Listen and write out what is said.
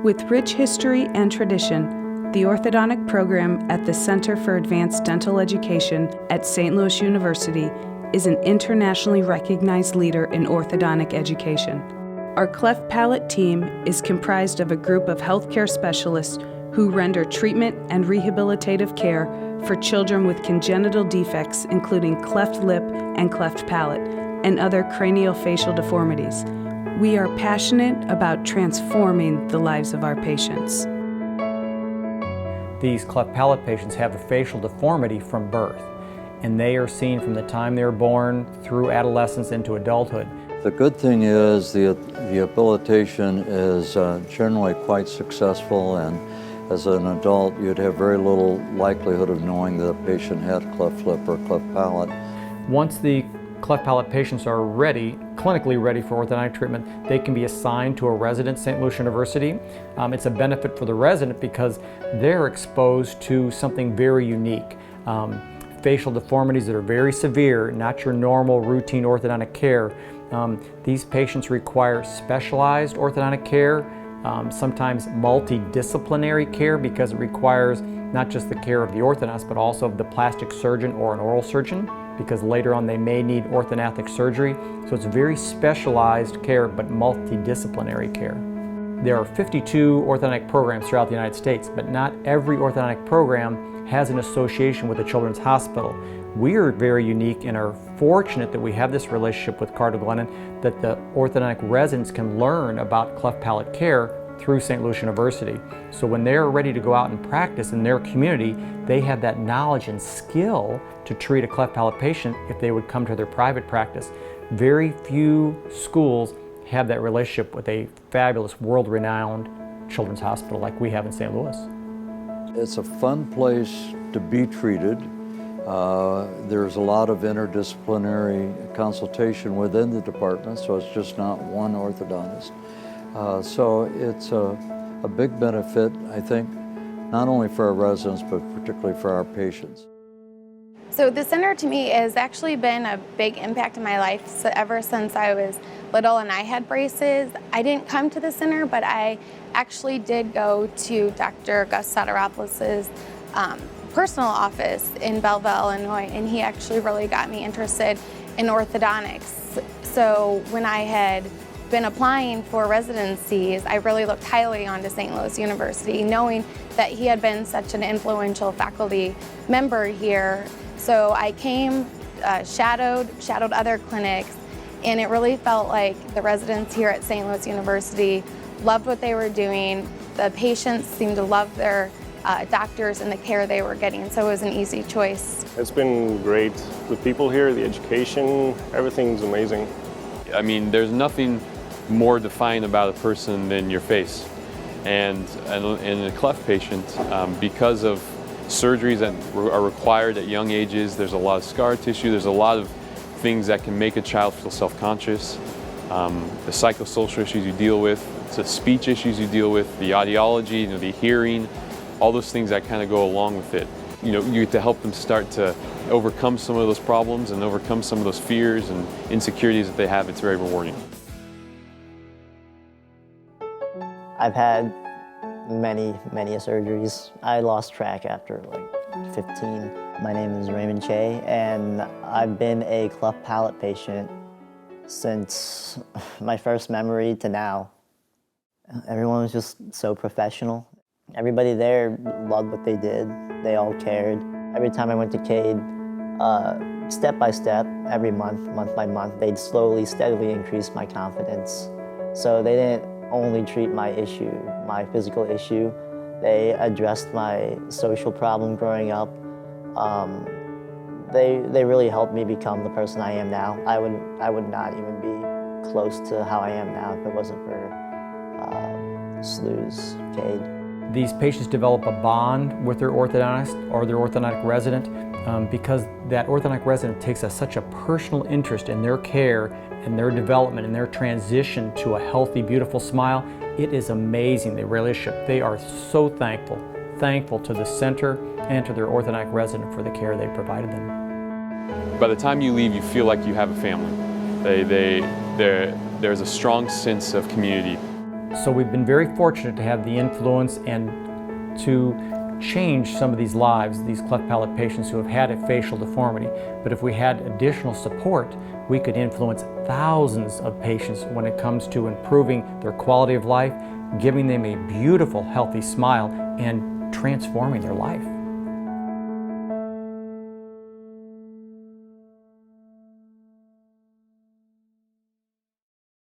With rich history and tradition, the orthodontic program at the Center for Advanced Dental Education at St. Louis University is an internationally recognized leader in orthodontic education. Our cleft palate team is comprised of a group of healthcare specialists who render treatment and rehabilitative care for children with congenital defects including cleft lip and cleft palate and other craniofacial deformities. We are passionate about transforming the lives of our patients. These cleft palate patients have a facial deformity from birth, and they are seen from the time they're born through adolescence into adulthood. The good thing is the rehabilitation is generally quite successful, and as an adult you'd have very little likelihood of knowing that a patient had cleft lip or cleft palate. Once the cleft palate patients are ready, clinically ready for orthodontic treatment, they can be assigned to a resident at St. Louis University. It's a benefit for the resident because they're exposed to something very unique. Facial deformities that are very severe, not your normal routine orthodontic care. These patients require specialized orthodontic care, sometimes multidisciplinary care, because it requires not just the care of the orthodontist but also of the plastic surgeon or an oral surgeon, because later on they may need orthodontic surgery. So it's very specialized care but multidisciplinary care. There are 52 orthodontic programs throughout the United States, but not every orthodontic program has an association with a children's hospital. We are very unique and are fortunate that we have this relationship with Cardinal Glennon, that the orthodontic residents can learn about cleft palate care through St. Louis University. So when they're ready to go out and practice in their community, they have that knowledge and skill to treat a cleft palate patient if they would come to their private practice. Very few schools have that relationship with a fabulous, world-renowned children's hospital like we have in St. Louis. It's a fun place to be treated. There's a lot of interdisciplinary consultation within the department, so it's just not one orthodontist. So it's a big benefit, I think, not only for our residents, but particularly for our patients. So the center to me has actually been a big impact in my life. So ever since I was little and I had braces, I didn't come to the center, but I actually did go to Dr. Gus Soteropoulos' personal office in Belleville, Illinois, and he actually really got me interested in orthodontics. So when I had been applying for residencies, I really looked highly onto St. Louis University, knowing that he had been such an influential faculty member here. So I came, shadowed other clinics, and it really felt like the residents here at St. Louis University loved what they were doing. The patients seemed to love their doctors and the care they were getting, so it was an easy choice. It's been great. The people here, the education, everything's amazing. I mean, there's nothing more defining about a person than your face. And in a cleft patient, because of surgeries that are required at young ages, there's a lot of scar tissue, there's a lot of things that can make a child feel self-conscious. The psychosocial issues you deal with, the speech issues you deal with, the audiology, the hearing, all those things that kind of go along with it. You get to help them start to overcome some of those problems and overcome some of those fears and insecurities that they have. It's very rewarding. I've had many surgeries. I lost track after like 15. My name is Raymond Che, and I've been a cleft palate patient since my first memory to now. Everyone was just so professional. Everybody there loved what they did. They all cared. Every time I went to CADE, step by step, every month by month, they'd slowly, steadily increase my confidence. So they didn't only treat my issue, my physical issue. They addressed my social problem growing up. They really helped me become the person I am now. I would not even be close to how I am now if it wasn't for SLU's CADE. These patients develop a bond with their orthodontist or their orthodontic resident because that orthodontic resident takes such a personal interest in their care and their development and their transition to a healthy, beautiful smile. It is amazing, the relationship. They are so thankful to the center and to their orthodontic resident for the care they provided them. By the time you leave, you feel like you have a family. There's a strong sense of community. So we've been very fortunate to have the influence and to change some of these lives, these cleft palate patients who have had a facial deformity. But if we had additional support, we could influence thousands of patients when it comes to improving their quality of life, giving them a beautiful, healthy smile, and transforming their life.